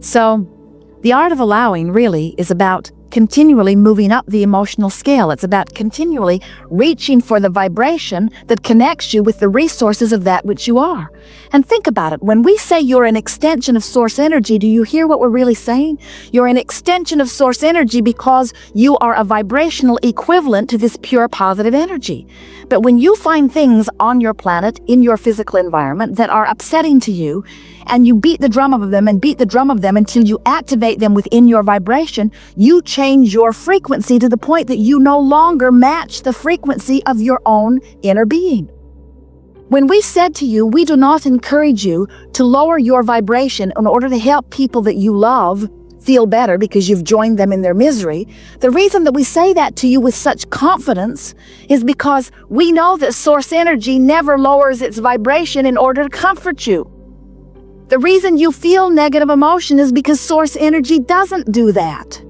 So, the art of allowing really is about continually moving up the emotional scale. It's about continually reaching for the vibration that connects you with the resources of that which you are. And think about it. When we say you're an extension of source energy, do you hear what we're really saying? You're an extension of source energy because you are a vibrational equivalent to this pure positive energy. But when you find things on your planet, in your physical environment, that are upsetting to you, and you beat the drum of them and beat the drum of them until you activate them within your vibration, you change your frequency to the point that you no longer match the frequency of your own inner being. When we said to you, we do not encourage you to lower your vibration in order to help people that you love feel better because you've joined them in their misery, the reason that we say that to you with such confidence is because we know that source energy never lowers its vibration in order to comfort you. The reason you feel negative emotion is because source energy doesn't do that.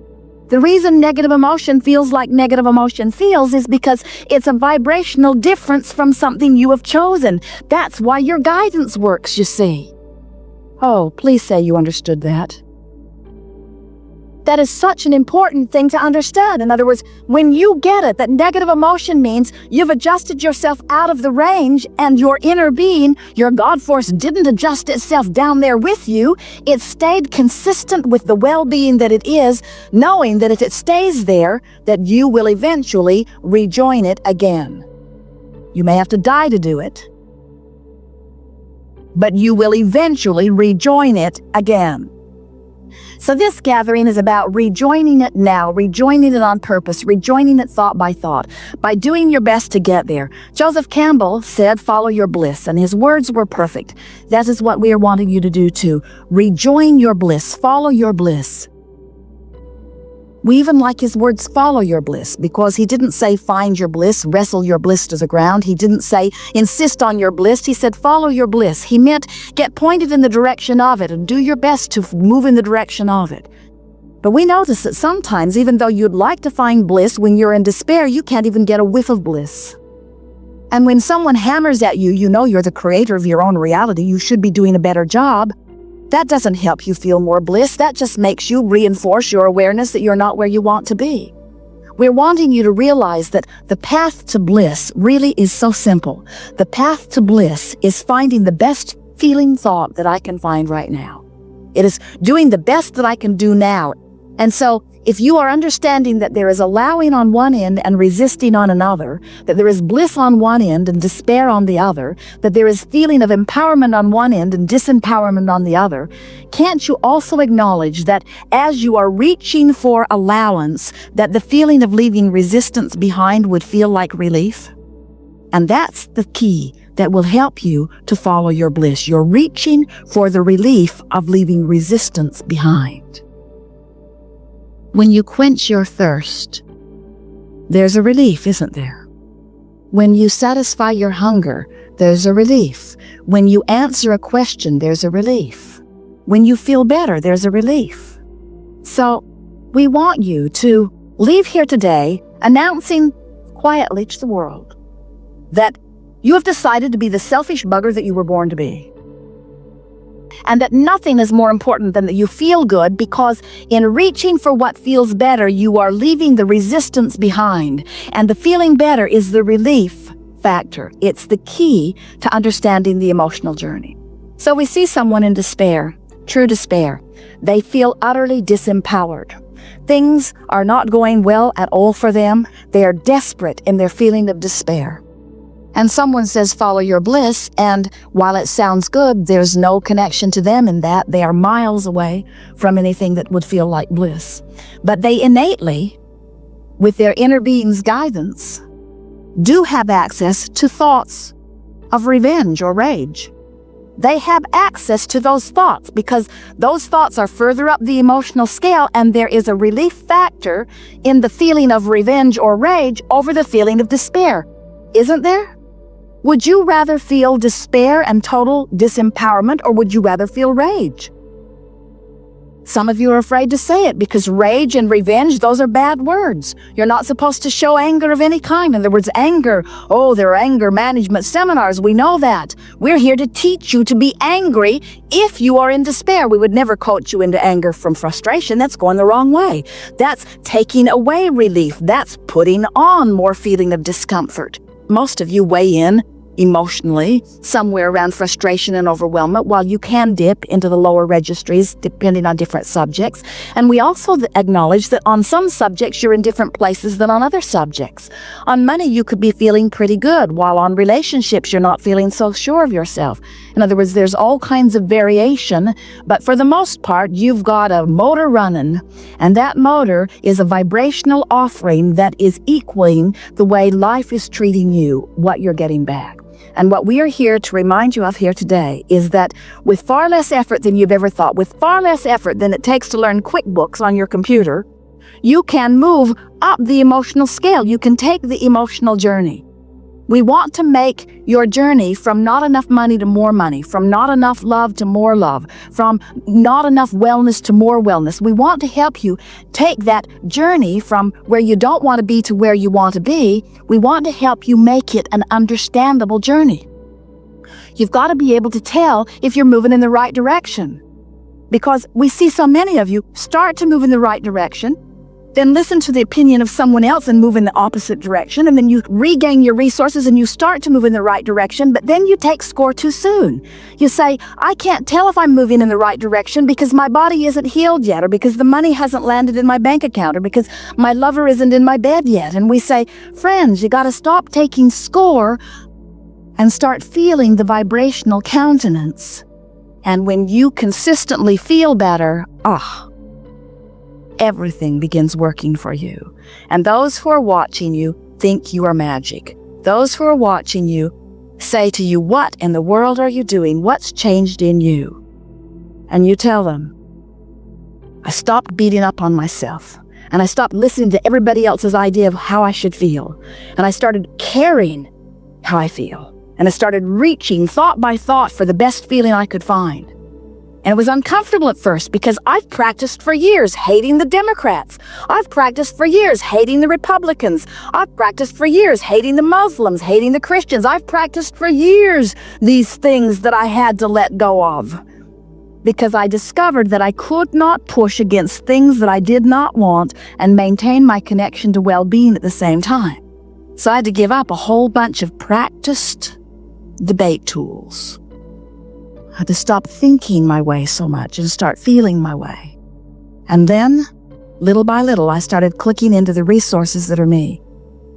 The reason negative emotion feels like negative emotion feels is because it's a vibrational difference from something you have chosen. That's why your guidance works, you see. Oh, please say you understood that. That is such an important thing to understand. In other words, when you get it, that negative emotion means you've adjusted yourself out of the range and your inner being, your God force, didn't adjust itself down there with you. It stayed consistent with the well-being that it is, knowing that if it stays there, that you will eventually rejoin it again. You may have to die to do it, but you will eventually rejoin it again. So this gathering is about rejoining it now, rejoining it on purpose, rejoining it thought by thought, by doing your best to get there. Joseph Campbell said, follow your bliss, and his words were perfect. That is what we are wanting you to do too. Rejoin your bliss, follow your bliss. We even like his words, follow your bliss, because he didn't say find your bliss, wrestle your bliss to the ground. He didn't say insist on your bliss. He said follow your bliss. He meant get pointed in the direction of it and do your best to move in the direction of it. But we notice that sometimes, even though you'd like to find bliss, when you're in despair, you can't even get a whiff of bliss. And when someone hammers at you, you know you're the creator of your own reality. You should be doing a better job. That doesn't help you feel more bliss. That just makes you reinforce your awareness that you're not where you want to be. We're wanting you to realize that the path to bliss really is so simple. The path to bliss is finding the best feeling thought that I can find right now. It is doing the best that I can do now. And so, if you are understanding that there is allowing on one end and resisting on another, that there is bliss on one end and despair on the other, that there is feeling of empowerment on one end and disempowerment on the other, can't you also acknowledge that as you are reaching for allowance, that the feeling of leaving resistance behind would feel like relief? And that's the key that will help you to follow your bliss. You're reaching for the relief of leaving resistance behind. When you quench your thirst, there's a relief, isn't there? When you satisfy your hunger, there's a relief. When you answer a question, there's a relief. When you feel better, there's a relief. So, we want you to leave here today announcing quietly to the world that you have decided to be the selfish bugger that you were born to be. And that nothing is more important than that you feel good, because in reaching for what feels better, you are leaving the resistance behind. And the feeling better is the relief factor. It's the key to understanding the emotional journey. So we see someone in despair, true despair. They feel utterly disempowered. Things are not going well at all for them. They are desperate in their feeling of despair. And someone says, follow your bliss, and while it sounds good, there's no connection to them in that. They are miles away from anything that would feel like bliss. But they innately, with their inner being's guidance, do have access to thoughts of revenge or rage. They have access to those thoughts because those thoughts are further up the emotional scale, and there is a relief factor in the feeling of revenge or rage over the feeling of despair. Isn't there? Would you rather feel despair and total disempowerment, or would you rather feel rage? Some of you are afraid to say it because rage and revenge, those are bad words. You're not supposed to show anger of any kind. In other words, anger. Oh, there are anger management seminars. We know that. We're here to teach you to be angry if you are in despair. We would never coach you into anger from frustration. That's going the wrong way. That's taking away relief. That's putting on more feeling of discomfort. Most of you weigh in emotionally, somewhere around frustration and overwhelmment, while you can dip into the lower registries depending on different subjects. And we also acknowledge that on some subjects you're in different places than on other subjects. On money you could be feeling pretty good, while on relationships you're not feeling so sure of yourself. In other words, there's all kinds of variation, but for the most part you've got a motor running, and that motor is a vibrational offering that is equaling the way life is treating you, what you're getting back. And what we are here to remind you of here today is that with far less effort than you've ever thought, with far less effort than it takes to learn QuickBooks on your computer, you can move up the emotional scale. You can take the emotional journey. We want to make your journey from not enough money to more money, from not enough love to more love, from not enough wellness to more wellness. We want to help you take that journey from where you don't want to be to where you want to be. We want to help you make it an understandable journey. You've got to be able to tell if you're moving in the right direction, because we see so many of you start to move in the right direction, then listen to the opinion of someone else and move in the opposite direction, and then you regain your resources and you start to move in the right direction, but then you take score too soon. You say, I can't tell if I'm moving in the right direction because my body isn't healed yet, or because the money hasn't landed in my bank account, or because my lover isn't in my bed yet. And we say, friends, you got to stop taking score and start feeling the vibrational countenance. And when you consistently feel better, everything begins working for you. And those who are watching you think you are magic. Those who are watching you say to you, what in the world are you doing? What's changed in you? And you tell them, I stopped beating up on myself, and I stopped listening to everybody else's idea of how I should feel. And I started caring how I feel. And I started reaching thought by thought for the best feeling I could find. And it was uncomfortable at first because I've practiced for years hating the Democrats. I've practiced for years hating the Republicans. I've practiced for years hating the Muslims, hating the Christians. I've practiced for years these things that I had to let go of, because I discovered that I could not push against things that I did not want and maintain my connection to well-being at the same time. So I had to give up a whole bunch of practiced debate tools. I had to stop thinking my way so much and start feeling my way. And then, little by little, I started clicking into the resources that are me.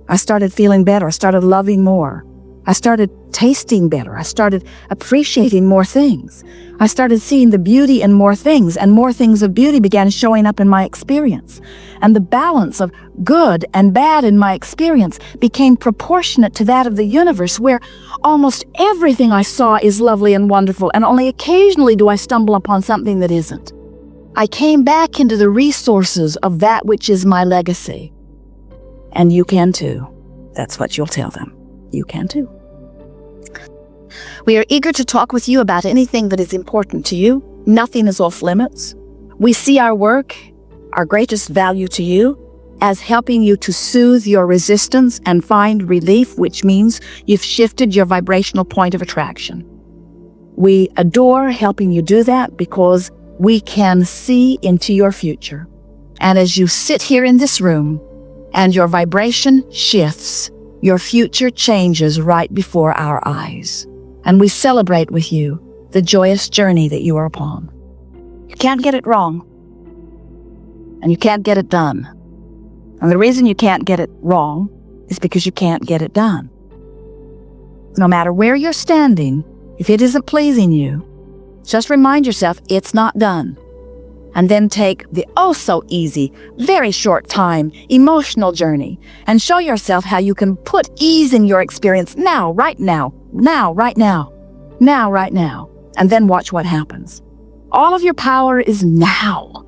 I started feeling better. I started loving more. I started tasting better. I started appreciating more things. I started seeing the beauty in more things, and more things of beauty began showing up in my experience. And the balance of good and bad in my experience became proportionate to that of the universe, where almost everything I saw is lovely and wonderful, and only occasionally do I stumble upon something that isn't. I came back into the resources of that which is my legacy. And you can too. That's what you'll tell them. You can too. We are eager to talk with you about anything that is important to you. Nothing is off limits. We see our work, our greatest value to you, as helping you to soothe your resistance and find relief, which means you've shifted your vibrational point of attraction. We adore helping you do that because we can see into your future. And as you sit here in this room and your vibration shifts, your future changes right before our eyes. And we celebrate with you the joyous journey that you are upon. You can't get it wrong. And you can't get it done. And the reason you can't get it wrong is because you can't get it done. No matter where you're standing, if it isn't pleasing you, just remind yourself it's not done. And then take the oh-so-easy, very short time, emotional journey and show yourself how you can put ease in your experience now, right now, right now, right now, and then watch what happens. All of your power is now.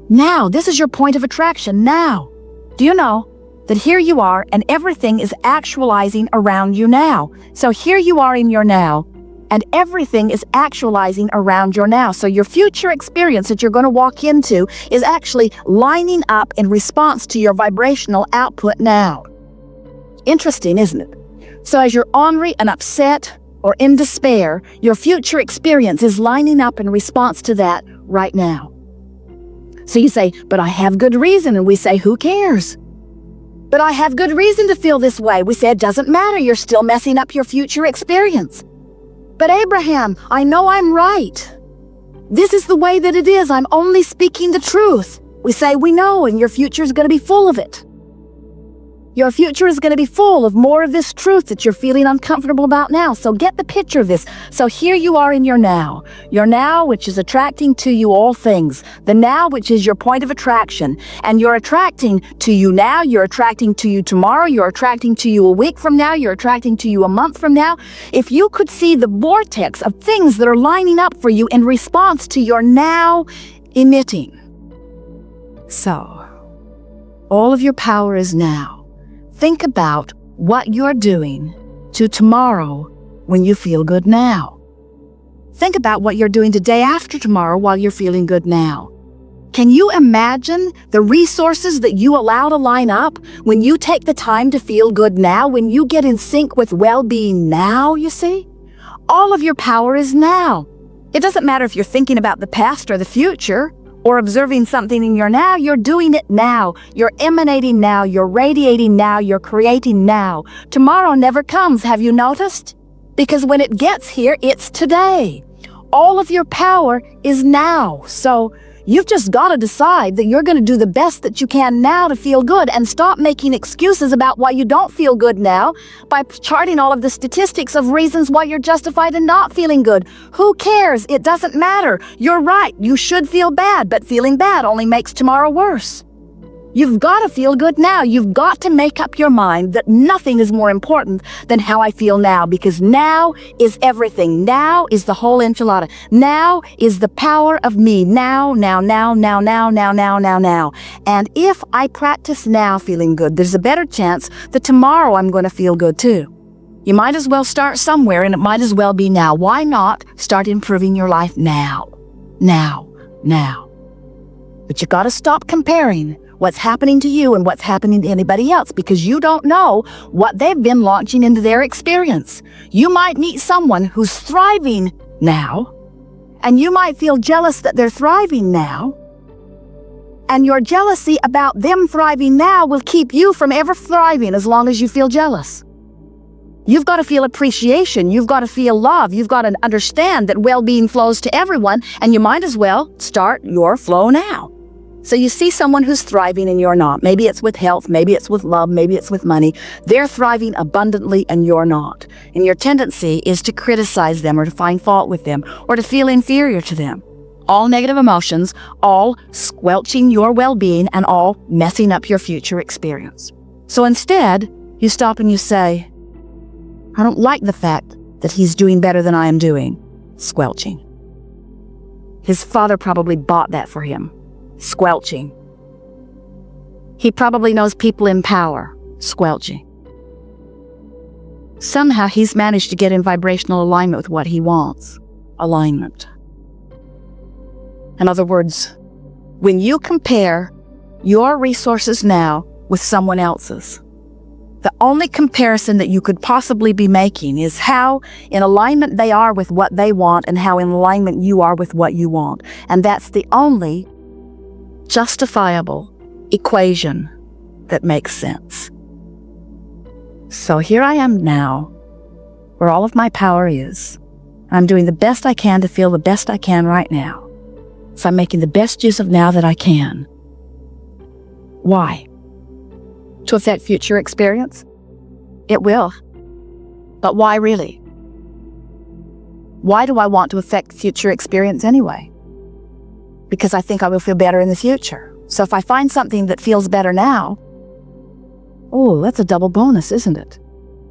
Now, this is your point of attraction, now. Do you know that here you are and everything is actualizing around you now? So here you are in your now. And everything is actualizing around your now. So your future experience that you're going to walk into is actually lining up in response to your vibrational output now. Interesting, isn't it? So as you're ornery and upset or in despair, your future experience is lining up in response to that right now. So you say, but I have good reason. And we say, who cares? But I have good reason to feel this way. We say, it doesn't matter. You're still messing up your future experience. But Abraham, I know I'm right. This is the way that it is. I'm only speaking the truth. We say, we know, and your future is going to be full of it. Your future is going to be full of more of this truth that you're feeling uncomfortable about now. So get the picture of this. So here you are in your now, which is attracting to you all things. The now, which is your point of attraction. And you're attracting to you now, you're attracting to you tomorrow, you're attracting to you a week from now, you're attracting to you a month from now. If you could see the vortex of things that are lining up for you in response to your now emitting. So, all of your power is now. Think about what you're doing to tomorrow when you feel good now. Think about what you're doing today after tomorrow while you're feeling good now. Can you imagine the resources that you allow to line up when you take the time to feel good now, when you get in sync with well-being now, you see? All of your power is now. It doesn't matter if you're thinking about the past or the future, or observing something in your now, you're doing it now. You're emanating now, you're radiating now, you're creating now. Tomorrow never comes, have you noticed? Because when it gets here, it's today. All of your power is now. So you've just got to decide that you're going to do the best that you can now to feel good and stop making excuses about why you don't feel good now by charting all of the statistics of reasons why you're justified in not feeling good. Who cares? It doesn't matter. You're right. You should feel bad, but feeling bad only makes tomorrow worse. You've got to feel good now. You've got to make up your mind that nothing is more important than how I feel now, because now is everything. Now is the whole enchilada. Now is the power of me. Now. And if I practice now feeling good, there's a better chance that tomorrow I'm going to feel good too. You might as well start somewhere, and it might as well be now. Why not start improving your life now? Now. But you got to stop comparing what's happening to you and what's happening to anybody else, because you don't know what they've been launching into their experience. You might meet someone who's thriving now, and you might feel jealous that they're thriving now, and your jealousy about them thriving now will keep you from ever thriving as long as you feel jealous. You've got to feel appreciation. You've got to feel love. You've got to understand that well-being flows to everyone, and you might as well start your flow now. So you see someone who's thriving and you're not. Maybe it's with health, maybe it's with love, maybe it's with money. They're thriving abundantly and you're not. And your tendency is to criticize them or to find fault with them or to feel inferior to them. All negative emotions, all squelching your well-being and all messing up your future experience. So instead, you stop and you say, I don't like the fact that he's doing better than I am doing. Squelching. His father probably bought that for him. Squelching. He probably knows people in power. Squelching. Somehow he's managed to get in vibrational alignment with what he wants. Alignment. In other words, when you compare your resources now with someone else's, the only comparison that you could possibly be making is how in alignment they are with what they want and how in alignment you are with what you want. And that's the only justifiable equation that makes sense. So here I am now, where all of my power is. I'm doing the best I can to feel the best I can right now. So I'm making the best use of now that I can. Why? To affect future experience? It will. But why really? Why do I want to affect future experience anyway? Because I think I will feel better in the future. So if I find something that feels better now, oh, that's a double bonus, isn't it?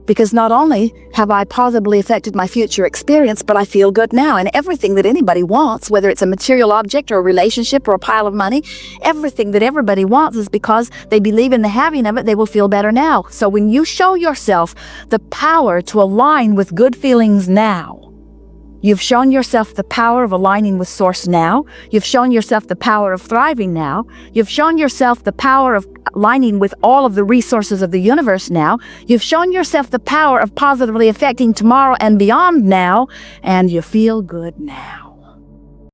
Because not only have I positively affected my future experience, but I feel good now. And everything that anybody wants, whether it's a material object or a relationship or a pile of money, everything that everybody wants is because they believe in the having of it, they will feel better now. So when you show yourself the power to align with good feelings now, You've shown yourself the power of aligning with Source now. You've shown yourself the power of thriving now. You've shown yourself the power of aligning with all of the resources of the universe now. You've shown yourself the power of positively affecting tomorrow and beyond now. And you feel good now.